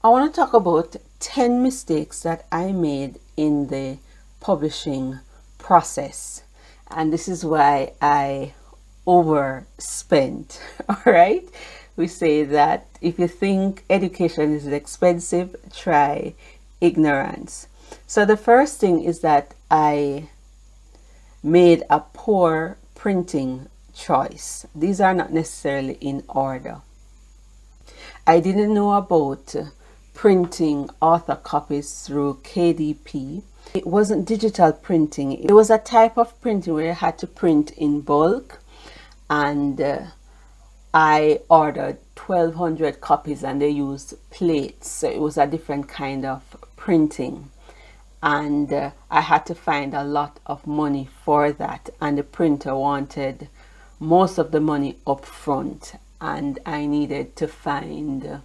I want to talk about 10 mistakes that I made in the publishing process. And this is why I overspent. All right. We say that if you think education is expensive, try ignorance. So the first thing is that I made a poor printing choice. These are not necessarily in order. I didn't know about printing author copies through KDP. It wasn't digital printing. It was a type of printing where you had to print in bulk, and I ordered 1,200 copies and they used plates. So it was a different kind of printing. And I had to find a lot of money for that. And the printer wanted most of the money up front. And I needed to find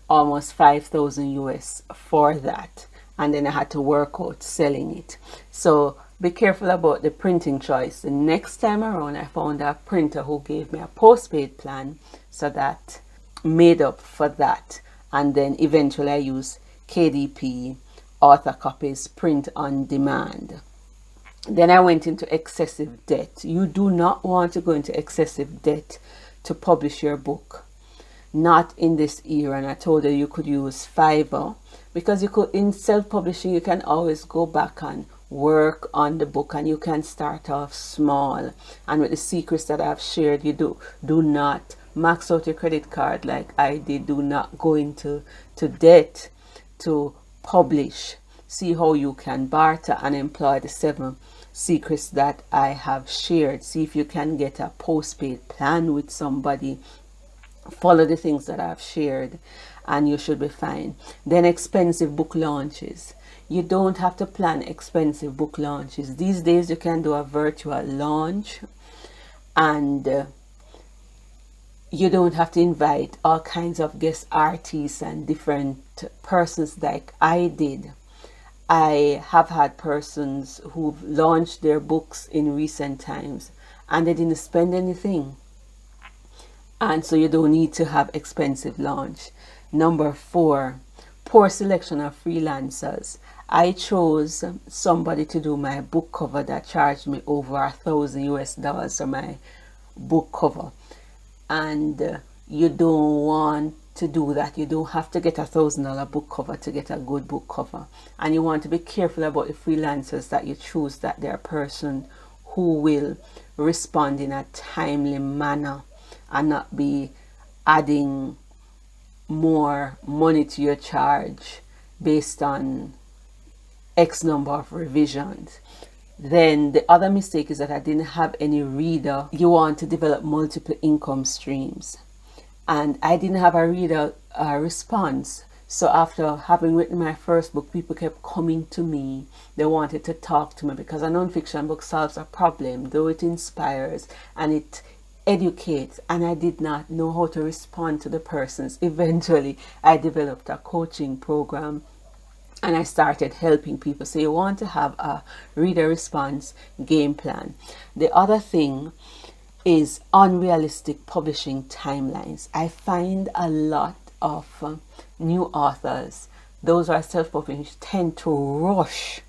almost 5,000 US for that. And then I had to work out selling it. So be careful about the printing choice. The next time around, I found a printer who gave me a postpaid plan, so that made up for that. And then eventually I used KDP, author copies, print on demand. Then I went into excessive debt. You do not want to go into excessive debt to publish your book. Not in this era. And I told you could use Fiverr, because you could, in self-publishing, you can always go back and work on the book, and you can start off small. And with the secrets that I've shared, you do not max out your credit card like I did. Do not go into debt to publish. See how you can barter and employ the 7 secrets that I have shared. See if you can get a postpaid plan with somebody. Follow the things that I've shared and you should be fine. Then expensive book launches. You don't have to plan expensive book launches. These days you can do a virtual launch, and you don't have to invite all kinds of guest artists and different persons like I did. I have had persons who've launched their books in recent times and they didn't spend anything. And so you don't need to have expensive launch. Number 4, poor selection of freelancers. I chose somebody to do my book cover that charged me over $1,000 US for my book cover. And you don't want to do that. You don't have to get $1,000 book cover to get a good book cover. And you want to be careful about the freelancers that you choose, that they're a person who will respond in a timely manner and not be adding more money to your charge based on X number of revisions. Then the other mistake is that I didn't have any reader. You want to develop multiple income streams, and I didn't have a reader response. So after having written my first book, people kept coming to me. They wanted to talk to me because a non-fiction book solves a problem, though it inspires and it educates, and I did not know how to respond to the persons. Eventually I developed a coaching program and I started helping people. So you want to have a reader response game plan. The other thing is unrealistic publishing timelines. I find a lot of new authors, those who are self-publishing, tend to rush.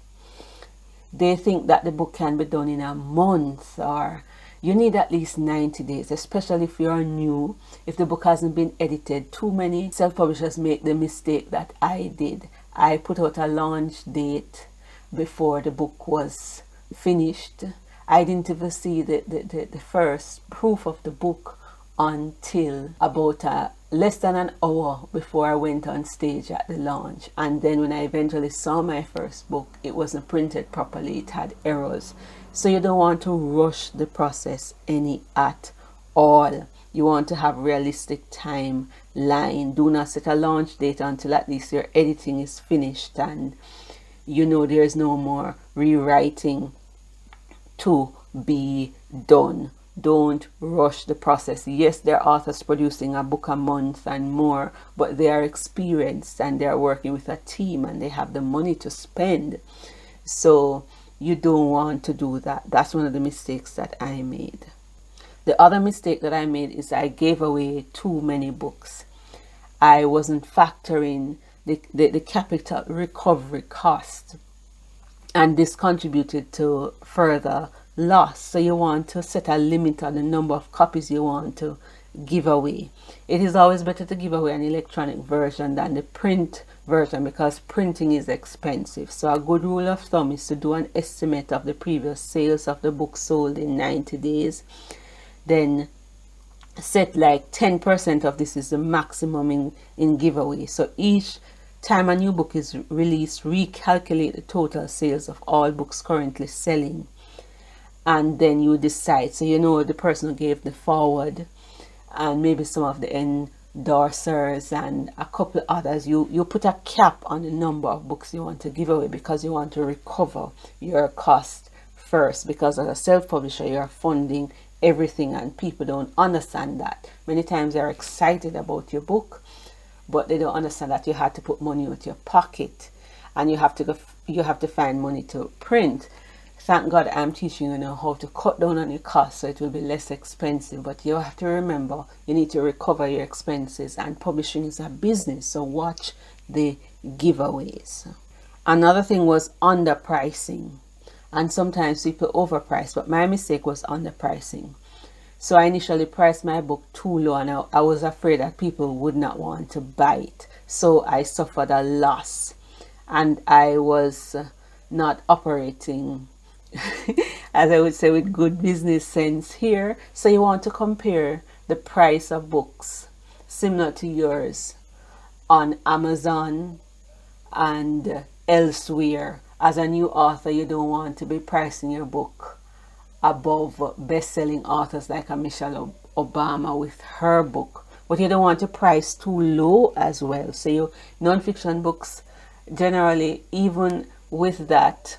They think that the book can be done in a month, or you need at least 90 days, especially if you're new, if the book hasn't been edited. Too many self-publishers make the mistake that I did. I put out a launch date before the book was finished. I didn't even see the first proof of the book until about less than an hour before I went on stage at the launch. And then when I eventually saw my first book, it wasn't printed properly. It had errors. So you don't want to rush the process any at all. You want to have realistic timeline. Do not set a launch date until at least your editing is finished and you know there's no more rewriting to be done. Don't rush the process. Yes, there are authors producing a book a month and more, but they are experienced and they are working with a team and they have the money to spend. So you don't want to do that. That's one of the mistakes that I made. The other mistake that I made is I gave away too many books. I wasn't factoring the capital recovery cost, and this contributed to further loss. So you want to set a limit on the number of copies you want to give away. It is always better to give away an electronic version than the print version, because printing is expensive. So a good rule of thumb is to do an estimate of the previous sales of the book sold in 90 days. Then set like 10% of this is the maximum in giveaway. So each time a new book is released, recalculate the total sales of all books currently selling, and then you decide. So you know the person who gave the forward, and maybe some of the endorsers and a couple others. You put a cap on the number of books you want to give away, because you want to recover your cost first, because as a self-publisher you're funding everything, and people don't understand that. Many times they're excited about your book, but they don't understand that you had to put money out your pocket, and you have to find money to print. Thank God I'm teaching you now how to cut down on your costs so it will be less expensive. But you have to remember, you need to recover your expenses, and publishing is a business, so watch the giveaways. Another thing was underpricing, and sometimes people overprice, but my mistake was underpricing. So I initially priced my book too low, and I was afraid that people would not want to buy it. So I suffered a loss, and I was not operating, as I would say, with good business sense here. So you want to compare the price of books similar to yours on Amazon and elsewhere. As a new author, you don't want to be pricing your book above best-selling authors like a Michelle Obama with her book, but you don't want to price too low as well. So your non-fiction books, generally, even with that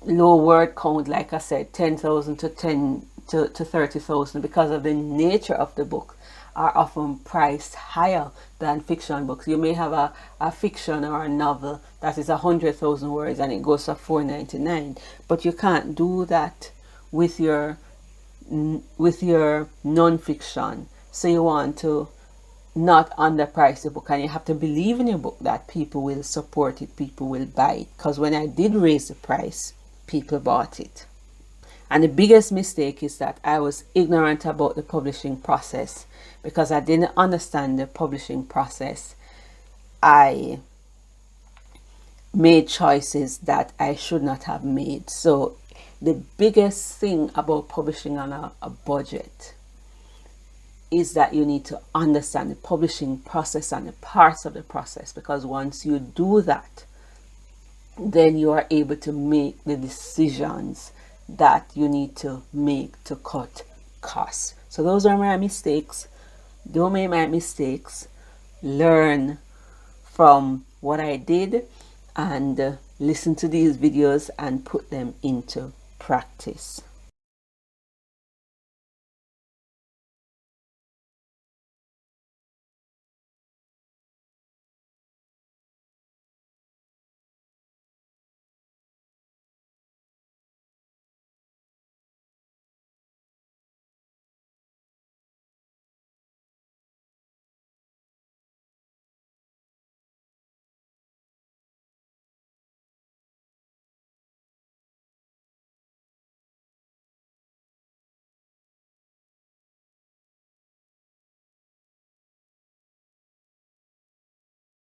low word count, like I said, 10,000 to 30,000, because of the nature of the book, are often priced higher than fiction books. You may have a fiction or a novel that is 100,000 words and it goes for $4.99, but you can't do that with your non-fiction. So you want to not underprice the book, and you have to believe in your book that people will support it, people will buy it. Because when I did raise the price, people bought it. And the biggest mistake is that I was ignorant about the publishing process. Because I didn't understand the publishing process, I made choices that I should not have made. So the biggest thing about publishing on a budget is that you need to understand the publishing process and the parts of the process, because once you do that, then you are able to make the decisions that you need to make to cut costs. So those are my mistakes. Don't make my mistakes. Learn from what I did, and listen to these videos and put them into practice.